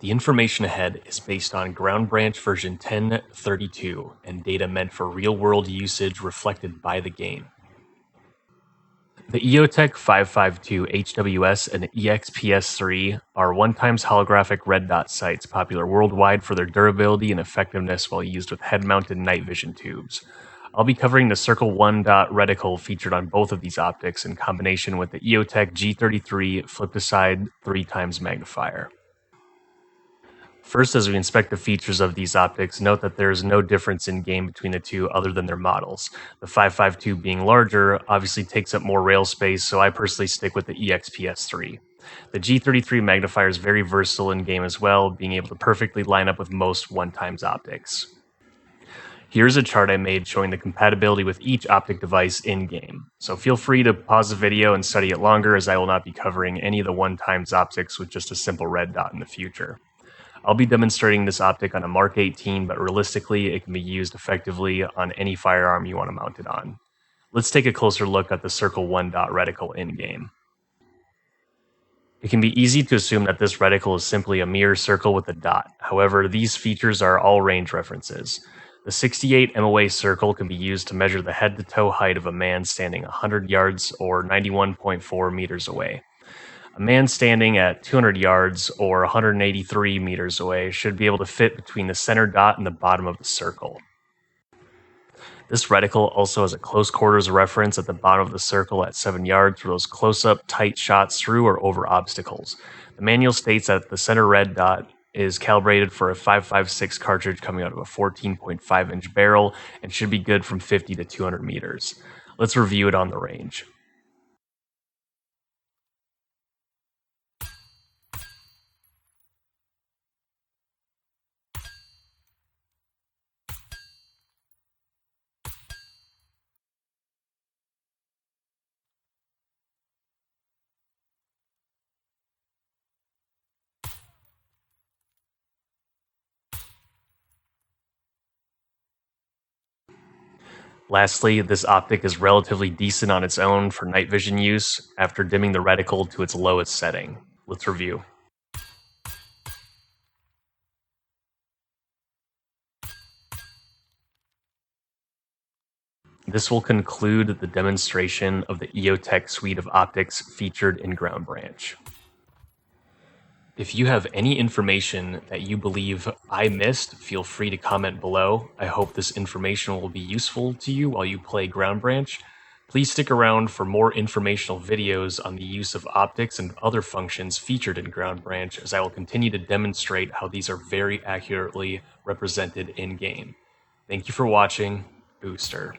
The information ahead is based on Ground Branch version 10.32 and data meant for real-world usage reflected by the game. The Eotech 552 HWS and EXPS3 are 1x holographic red dot sights popular worldwide for their durability and effectiveness while used with head-mounted night vision tubes. I'll be covering the Circle 1 dot reticle featured on both of these optics in combination with the Eotech G33 flip-to-side 3x magnifier. First, as we inspect the features of these optics, note that there is no difference in game between the two other than their models. The 552 being larger obviously takes up more rail space, so I personally stick with the EXPS3. The G33 magnifier is very versatile in game as well, being able to perfectly line up with most 1x optics. Here's a chart I made showing the compatibility with each optic device in-game. So feel free to pause the video and study it longer, as I will not be covering any of the 1x optics with just a simple red dot in the future. I'll be demonstrating this optic on a Mark 18, but realistically, it can be used effectively on any firearm you want to mount it on. Let's take a closer look at the Circle 1 dot reticle in-game. It can be easy to assume that this reticle is simply a mirror circle with a dot. However, these features are all range references. The 68 MOA circle can be used to measure the head-to-toe height of a man standing 100 yards or 91.4 meters away. A man standing at 200 yards or 183 meters away should be able to fit between the center dot and the bottom of the circle. This reticle also has a close quarters reference at the bottom of the circle at 7 yards for those close-up, tight shots through or over obstacles. The manual states that the center red dot is calibrated for a 5.56 cartridge coming out of a 14.5-inch barrel and should be good from 50 to 200 meters. Let's review it on the range. Lastly, this optic is relatively decent on its own for night vision use after dimming the reticle to its lowest setting. Let's review. This will conclude the demonstration of the Eotech suite of optics featured in Ground Branch. If you have any information that you believe I missed, feel free to comment below. I hope this information will be useful to you while you play Ground Branch. Please stick around for more informational videos on the use of optics and other functions featured in Ground Branch, as I will continue to demonstrate how these are very accurately represented in-game. Thank you for watching. OOster.